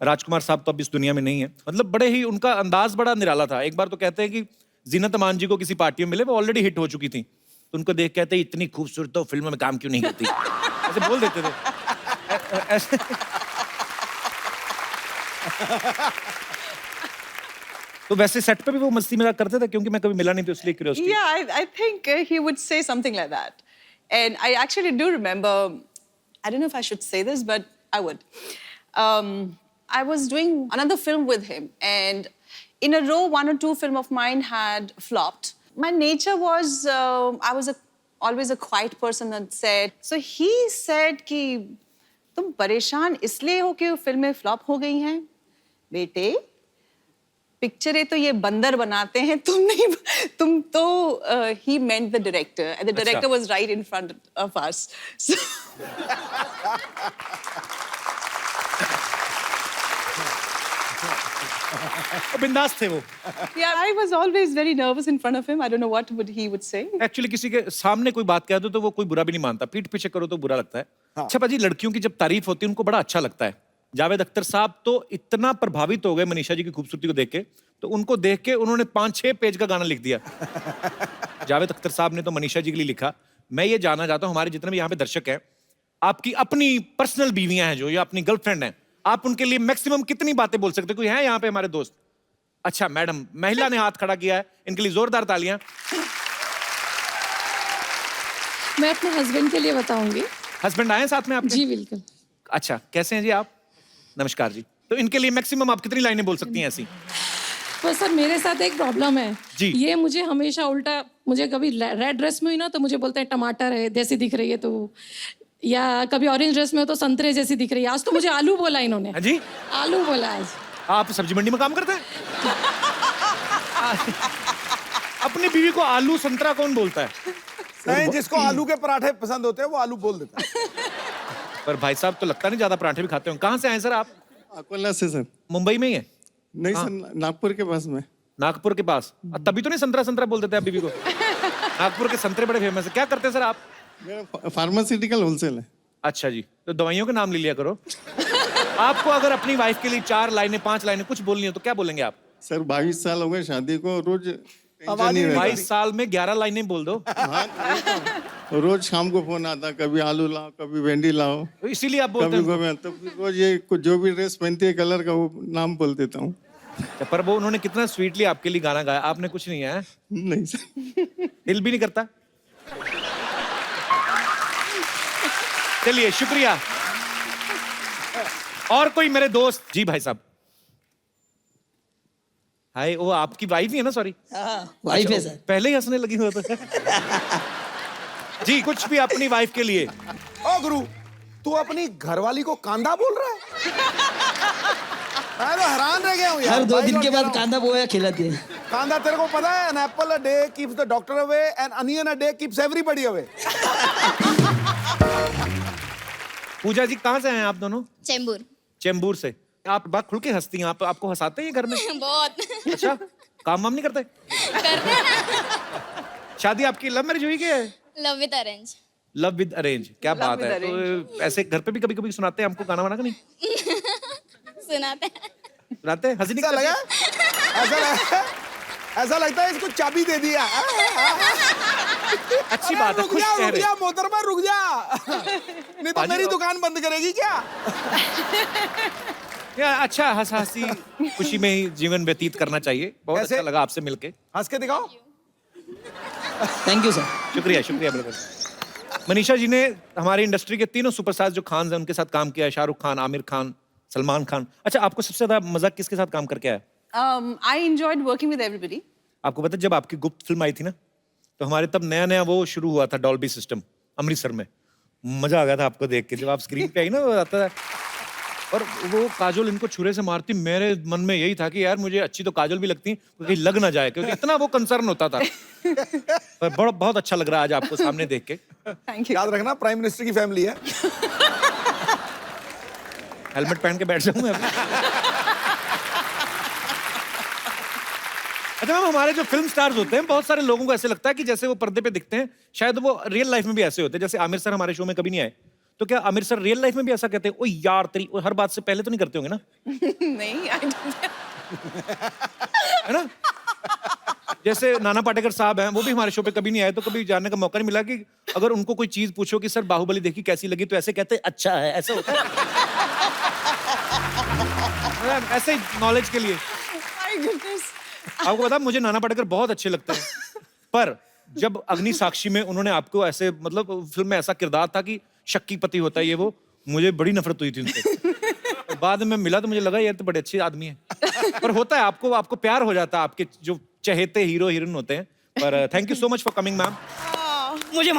राजकुमार साहब तो अब इस दुनिया में नहीं है। मतलब बड़े ही, उनका अंदाज बड़ा निराला था। एक बार तो कहते हैं कि जीनत अमान जी को किसी पार्टी में मिले, वो ऑलरेडी हिट हो चुकी थी, तो उनको देख कहते हैं इतनी खूबसूरत तो फिल्म में काम क्यों नहीं करती, ऐसे बोल देते थे। ऐसे तो वैसे सेट पे भी वो मस्ती मजाक करते थे? क्योंकि मैं कभी मिला नहीं था इसलिए curiosity. Yeah, I think he would say something like that. And I actually do remember, I don't know if I should say this, but I would. I was doing another film with him, and in a row, 1 or 2 films of mine had flopped. My nature was, I was always a quiet person on set. So he said कि तुम परेशान इसलिए हो कि फिल्में flop हो गई हैं? बेटे, पिक्चरें तो ये बंदर बनाते हैं, तुम तो he meant the director, and the director was right in front of us. So बिंदास थे वो। yeah, I was always very nervous in front of him. I don't know what he would say. Actually किसी के सामने कोई बात कह दो तो वो कोई बुरा भी नहीं मानता, पीठ पीछे करो तो बुरा लगता है। अच्छा पाजी, लड़कियों की जब तारीफ होती है उनको बड़ा अच्छा लगता है। जावेद अख्तर साहब तो इतना प्रभावित हो गए मनीषा जी की खूबसूरती को देख के, तो उनको देख के उन्होंने 5-6 पेज का गाना लिख दिया। जावेद अख्तर साहब ने तो मनीषा जी के लिए लिखा। मैं ये जानना चाहता हूँ, हमारे जितने भी यहाँ पे दर्शक हैं, आपकी अपनी पर्सनल बीवियां हैं जो, या अपनी गर्लफ्रेंड हैं, आप उनके लिए मैक्सिमम कितनी बातें बोल सकते हैं? कोई है यहाँ पे हमारे दोस्त? अच्छा मैडम, महिला ने हाथ खड़ा किया है, इनके लिए जोरदार तालियां। मैं अपने हस्बैंड के लिए बताऊंगी। हस्बैंड आए साथ में आपके? जी बिल्कुल। अच्छा, कैसे हैं जी आप? नमस्कार जी। तो इनके लिए मैक्सिमम आप कितनी लाइनें बोल सकती हैं ऐसी? पर सर मेरे साथ एक प्रॉब्लम है जी। ये मुझे हमेशा उल्टा, मुझे कभी रेड ड्रेस में हुई ना तो मुझे बोलते हैं टमाटर है जैसी दिख रही है, तो या कभी ऑरेंज ड्रेस में हो तो संतरे जैसी दिख रही है। आज तो मुझे आलू बोला इन्होंने। हाँ जी, आलू बोला आज। आप सब्जी मंडी में काम करते हैं? अपनी बीवी को आलू संतरा कौन बोलता है? नहीं, जिसको आलू के पराठे पसंद होते हैं वो आलू बोल देता है। पर भाई साहब तो लगता नहीं ज्यादा पराठे भी खाते हो। कहाँ से आए सर आप? अकोला से सर। मुंबई में ही है? नहीं सर, नागपुर के पास में। नागपुर के पास? तभी तो नहीं संतरा संतरा बोल देते आप बीवी को। नागपुर के संतरे बड़े फेमस है। क्या करते हैं सर आप? मेरा फार्मास्यूटिकल होलसेल है। अच्छा जी, तो दवाइयों के नाम ले लिया करो। आपको अगर अपनी वाइफ के लिए 4 लाइनें 5 लाइनें कुछ बोलनी हो तो क्या बोलेंगे आप? सर 22 साल हो गए शादी को, रोज टेंशन आवाज नहीं ही रहता। 22 साल में 11 लाइनें बोल दो। हाँ, रोज शाम को फोन आता, कभी आलू लाओ, कभी भिंडी लाओ, तो इसीलिए आप बोलते कभी हैं। तो रोज ये जो भी ड्रेस पहनती है कलर का वो नाम बोल देता हूँ। पर वो उन्होंने कितना स्वीटली आपके लिए गाना गाया, आपने कुछ नहीं है? नहीं सर। दिल भी नहीं करता? चलिए शुक्रिया। और कोई मेरे दोस्त? जी भाई साहब। हाय, वो आपकी वाइफ ही है ना? सॉरी वाइफ है सर। पहले ही हंसने लगी हुआ था। जी, कुछ भी अपनी वाइफ के लिए। ओ गुरु, तू अपनी घरवाली को कांदा बोल रहा है? मैं तो हैरान रह गया हूँ यार। हर 2 भाई दिन लोग के कह रहा बाद हूँ। कांदा बोया खिलाती है। कांदा तेरे को पता है, an apple a day keeps the doctor away and onion a day keeps everybody away. पूजा जी कहाँ से हैं आप दोनों? चेंबूर। चेंबूर से। आप बात खुल के हंसती हैं, आप आपको हंसाते हैं घर में? बहुत। अच्छा, काम वाम नहीं करते? करते हैं ना। शादी आपकी लव मैरिज हुई क्या? Love with arrange. Love with arrange, क्या Love बात with है। तो ऐसे घर पे भी कभी कभी सुनाते हैं हमको गाना वाना का नहीं? सुनाते हैं। सुनाते हैं? हंसी ऐसा निकल लगा ऐसा लगता है इसको चाबी दे दिया। अच्छी बात है, रुक खुश जा रुक चेहरे। जा मोहतरमा, रुक जा। नहीं तो बाजी मेरी और- दुकान बंद करेगी क्या? या अच्छा हंस हंसी खुशी में ही जीवन व्यतीत करना चाहिए। बहुत ऐसे- अच्छा लगा आपसे मिलके। हंस के दिखाओ। Thank you sir. शुक्रिया शुक्रिया बिल्कुल। मनीषा जी ने हमारी इंडस्ट्री के तीनों सुपरस्टार जो खान हैं उनके साथ काम किया है, शाहरुख खान, आमिर खान, सलमान खान। अच्छा, आपको सबसे ज्यादा मजा किसके साथ काम करके आया? I enjoyed working with everybody. आपको पता है जब आपकी गुप्त फिल्म आई थी ना, तो हमारे तब नया नया वो शुरू हुआ था डॉल्बी सिस्टम अमृतसर में। मजा आ गया था आपको देख के, जब आप स्क्रीन पे आई ना वो आता था। और वो काजोल इनको छुरे से मारती, मेरे मन में यही था कि यार मुझे अच्छी तो काजोल भी लगती कहीं लग ना जाए, क्योंकि इतना वो कंसर्न होता था। पर बहुत अच्छा लग रहा है आज आपको सामने देख के। Thank you. याद रखना प्राइम मिनिस्टर की फैमिली है। हेलमेट पहन के बैठ जाऊं मैं अभी। अच्छा मैम, हमारे जो फिल्म स्टार्स होते हैं बहुत सारे लोगों को ऐसे लगता है कि जैसे वो पर्दे पे दिखते हैं शायद वो रियल लाइफ में भी ऐसे होते हैं। जैसे आमिर सर हमारे शो में कभी नहीं आए, तो क्या आमिर सर रियल लाइफ में भी ऐसा कहते हैं? ओ यार तेरी, ओ हर बात से पहले तो नहीं करते होंगे ना? नहीं, I don't. है ना? जैसे नाना पाटेकर साहब हैं, वो भी हमारे शो पे कभी नहीं आए, तो कभी जानने का मौका नहीं मिला कि अगर उनको कोई चीज पूछो कि सर बाहुबली देखी कैसी लगी, तो ऐसे कहते हैं अच्छा है, ऐसा होता है। ऐसे नॉलेज के लिए। My goodness. आपको पता मुझे नाना पाटेकर बहुत अच्छे लगते हैं, पर जब अग्नि साक्षी में उन्होंने आपको ऐसे मतलब फिल्म में ऐसा किरदार था कि शक्की पति होता है ये वो, मुझे बड़ी नफरत हुई थी उनसे। बाद में मिला तो मुझे लगा यार तो बड़े अच्छे आदमी हैं। पर होता है, आपको प्यार हो जाता है आपके जो चहेते हीरो हीरोइन होते हैं। पर thank you so much for coming ma'am. मुझे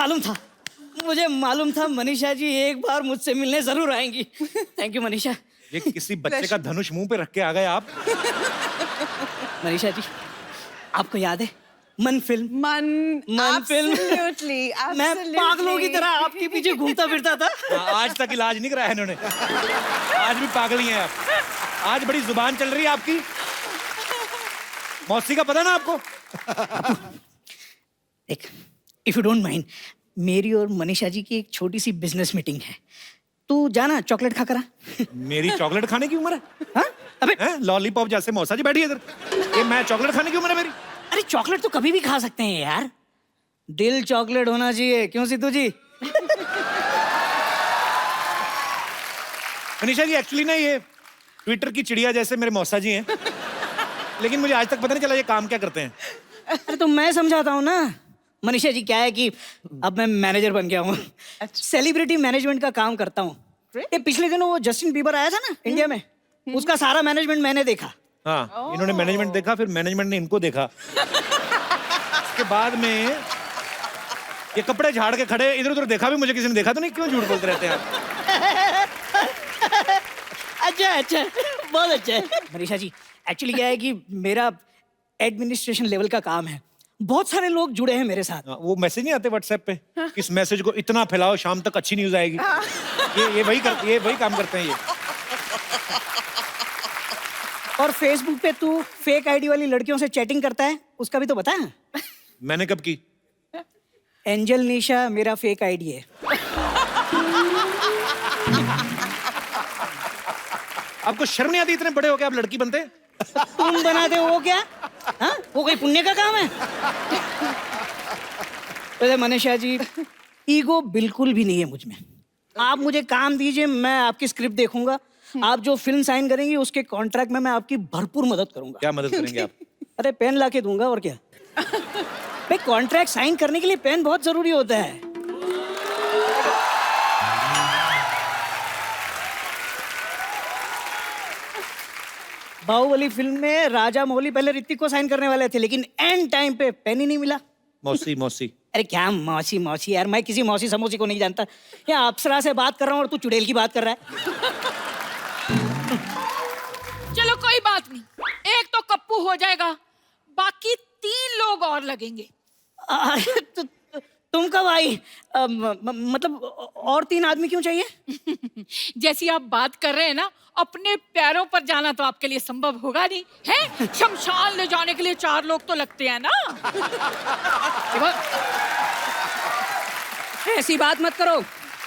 मालूम था मनीषा जी एक बार मुझसे मिलने जरूर आएंगी। Thank you Manisha. ये किसी बच्चे का धनुष मुंह पे रख के आ गए आप। मनीषा जी, आपको याद है मन फिल्म? Man, film. absolutely, मैं absolutely. पागलों की तरह आपके पीछे घूमता फिरता था। आज तक इलाज नहीं कराया इन्होंने, आज भी पागल ही हैं आप। आज बड़ी जुबान चल रही है आपकी। मौसी का पता ना आपको? देख, इफ यू डोंट माइंड, मेरी और मनीषा जी की एक छोटी सी बिजनेस मीटिंग है। तू जाना चॉकलेट खा कर आ। मेरी चॉकलेट खाने की उम्र है? हाँ? अबे हैं? लॉलीपॉप जैसे मौसा जी बैठी है इधर, ये मैं चॉकलेट खाने की उम्र है मेरी? अरे चॉकलेट तो कभी भी खा सकते हैं यार। दिल चॉकलेट होना चाहिए, क्यों सिद्धू जी? मनीषा जी एक्चुअली ना ये ट्विटर की चिड़िया जैसे मेरे मौसा जी हैं, लेकिन मुझे आज तक पता नहीं चला ये काम क्या करते हैं। अरे तो मैं समझाता हूँ ना। मनीषा जी क्या है कि अब मैं मैनेजर बन गया हूँ, सेलिब्रिटी मैनेजमेंट का काम करता हूँ। ये पिछले दिनों वो जस्टिन बीबर आया था ना इंडिया में, उसका सारा मैनेजमेंट मैंने देखा। हाँ, इन्होंने मैनेजमेंट देखा, फिर मैनेजमेंट ने इनको देखा। उसके बाद में ये कपड़े झाड़ के खड़े इधर उधर देखा भी मुझे किसी ने देखा तो नहीं, क्यों झूठ बोलते रहते हैं आप? अच्छा, बहुत अच्छा है। मनीषा जी एक्चुअली क्या है कि मेरा एडमिनिस्ट्रेशन लेवल का काम है, बहुत सारे लोग जुड़े हैं मेरे साथ। हाँ, वो मैसेज नहीं आते व्हाट्सएप पे, इस मैसेज को इतना फैलाओ शाम तक अच्छी न्यूज आएगी। ये वही काम करते हैं ये। और फेसबुक पे तू फेक आईडी वाली लड़कियों से चैटिंग करता है, उसका भी तो बता। मैंने कब की? एंजल निशा मेरा फेक आईडी है। आपको शर्म नहीं आती? इतने बड़े हो के आप लड़की बनते? तुम बनाते हो वो क्या? हाँ? वो कोई पुण्य का काम है? तो मनीषा जी, ईगो बिल्कुल भी नहीं है मुझ में। आप मुझे काम दीजिए, मैं आपकी स्क्रिप्ट देखूंगा। आप जो फिल्म साइन करेंगी उसके कॉन्ट्रैक्ट में मैं आपकी भरपूर मदद करूंगा। क्या मदद करेंगे आप? अरे पेन ला के दूंगा, और क्या। भाई कॉन्ट्रैक्ट साइन करने के लिए पेन बहुत जरूरी होता है। बाहुबली फिल्म में राजा मौली पहले ऋतिक को साइन करने वाले थे, लेकिन एंड टाइम पे पेन ही नहीं मिला। मौसी। अरे क्या मौसी यार, मैं किसी मौसी समोसी को नहीं जानता। या अप्सरा से बात कर रहा हूँ और तू चुड़ैल की बात कर रहा है। चलो कोई बात नहीं, एक तो कप्पू हो जाएगा, बाकी 3 लोग और लगेंगे। तुम कब आई? मतलब और 3 आदमी क्यों चाहिए? जैसी आप बात कर रहे हैं ना, अपने पैरों पर जाना तो आपके लिए संभव होगा नहीं है। शमशान ले जाने के लिए 4 लोग तो लगते हैं ना। ऐसी बात मत करो,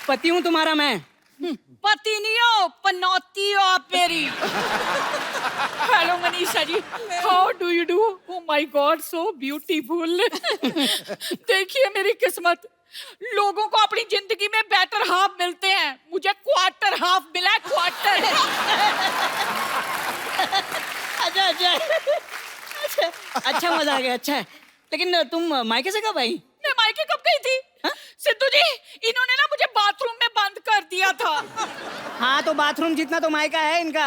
पति हूँ तुम्हारा मैं। पति नहीं हो, पनौती हो आप मेरी। Hello Manisha ji, how do you do? Oh my God, so beautiful. देखिए मेरी किस्मत, लोगों को अपनी जिंदगी में बेटर हाफ मिलते हैं, मुझे क्वार्टर हाफ मिला है, क्वार्टर। अच्छा मजा आ गया, अच्छा है। लेकिन तुम मायके से कब आई? मैं मायके कब गई थी? सिद्धू जी, इन्होंने ना मुझे बाथरूम में बंद कर दिया था। हाँ तो बाथरूम जितना तो मायका है इनका।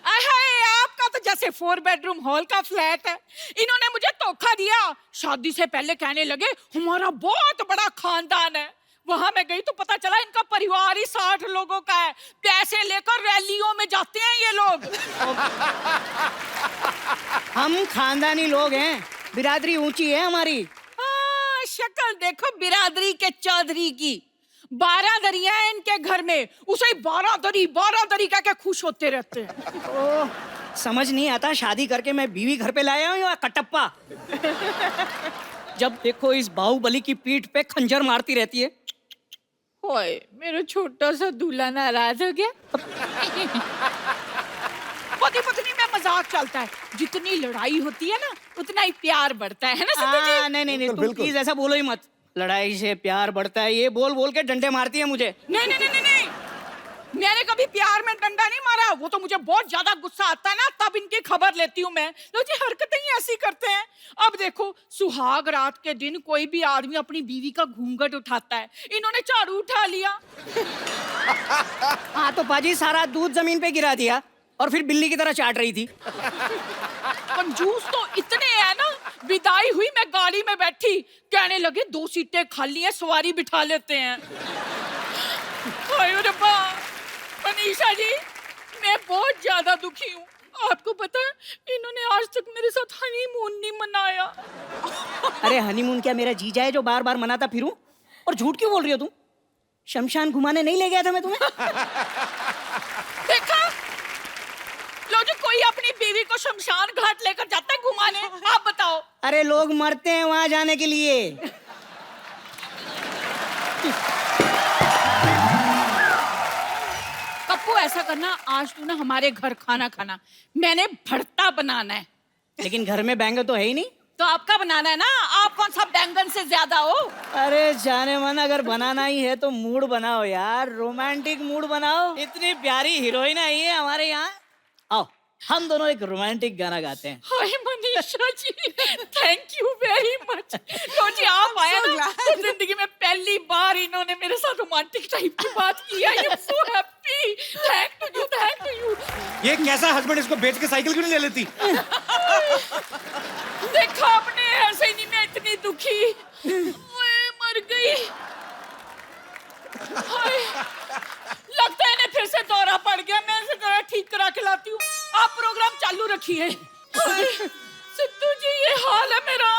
आपका तो जैसे 4 बेडरूम हॉल का फ्लैट है। इन्होंने मुझे धोखा दिया। शादी से पहले कहने लगे हमारा बहुत बड़ा खानदान है। वहां मैं गई तो पता चला इनका परिवार ही 60 लोगों का है। पैसे लेकर रैलियों में जाते हैं ये लोग। हम खानदानी लोग हैं, बिरादरी ऊंची है हमारी। शक्ल देखो बिरादरी के चौधरी की। 12 दरिया है इनके घर में, उसे 12 दरी कह के खुश होते रहते हैं। ओह, समझ नहीं आता, शादी करके मैं बीवी घर पे लाया हूँ या कटप्पा? जब देखो इस बाहुबली की पीठ पे खंजर मारती रहती है। ओए, मेरा छोटा सा दूल्हा नाराज हो गया। पति पत्नी में मजाक चलता है, जितनी लड़ाई होती है ना उतना ही प्यार बढ़ता है ना सिद्धू जी? नहीं, तुम प्लीज ऐसा बोलो ही मत। लड़ाई से प्यार बढ़ता है, ये बोल बोल के डंडे मारती है मुझे। नहीं, मैंने कभी प्यार में डंडा नहीं मारा। वो तो मुझे बहुत ज्यादा गुस्सा आता है ना, तब इनकी खबर लेती हूँ मैं। लो जी, हरकतें ही ऐसी करते हैं। अब देखो, सुहाग रात के दिन कोई भी आदमी अपनी बीवी का घूंघट उठाता है, इन्होंने झाड़ू उठा लिया। हाँ तो पाजी सारा दूध जमीन पे गिरा दिया और फिर बिल्ली की तरह चाट रही थी। कंजूस तो इतने हैं ना, विदाई हुई मैं गाड़ी में बैठी, कहने लगे 2 सीटें खाली हैं, सवारी बिठा लेते हैं। हाय रब्बा, मनीषा जी, मैं बहुत ज्यादा दुखी हूँ। आपको पता है, इन्होंने आज तक मेरे साथ हनीमून नहीं मनाया। अरे हनीमून क्या मेरा जीजा है जो बार बार मनाता फिरूं? और झूठ क्यों बोल रही हो तुम? शमशान घुमाने नहीं ले गया था मैं तुम्हें? देखा, लो जी, कोई अपनी बीवी को शमशान घाट लेकर जाता है घुमाने? आप बताओ। अरे लोग मरते हैं वहां जाने के लिए। कप्पू, ऐसा करना, आज तू ना हमारे घर खाना खाना, मैंने भरता बनाना है। लेकिन घर में बैंगन तो है ही नहीं। तो आपका बनाना है ना, आप कौन सा बैंगन से ज्यादा हो? अरे जाने मन, अगर बनाना ही है तो मूड बनाओ यार, रोमांटिक मूड बनाओ। इतनी प्यारी हीरोइन आई है हमारे यहाँ। आओ हम दोनों एक रोमांटिक गाना गाते हैं। हाय Manisha ji, thank you very much. लो जी, आप आए ना तो जिंदगी में पहली बार इन्होंने मेरे साथ रोमांटिक टाइप की बात की। I am so happy. Thank you. ये कैसा हस्बैंड, इसको बेच के साइकिल क्यों नहीं ले लेती? देखा आपने, ऐसे ही नहीं मैं इतनी दुखी। ओए, मर गई। हाय, लगता है इन्हें फिर से दौरा पड़ गया। मैं इसे जरा ठीक करा के लाती हूँ, आप प्रोग्राम चालू रखिए। सिद्धू जी, ये हाल है मेरा।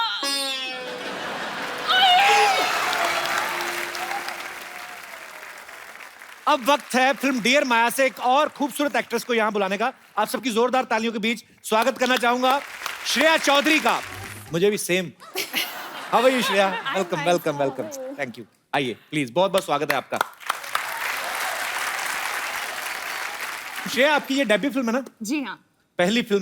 अब वक्त है फिल्म डियर माया से एक और खूबसूरत एक्ट्रेस को यहाँ बुलाने का। आप सबकी जोरदार तालियों के बीच स्वागत करना चाहूंगा श्रेया चौधरी का। मुझे भी same. How are you Shreya? Welcome. Thank you. आइए प्लीज, बहुत बहुत स्वागत है आपका। श्रेया, आपकी ये डेब्यू फिल्म है ना? जी हाँ। पहली फिल्म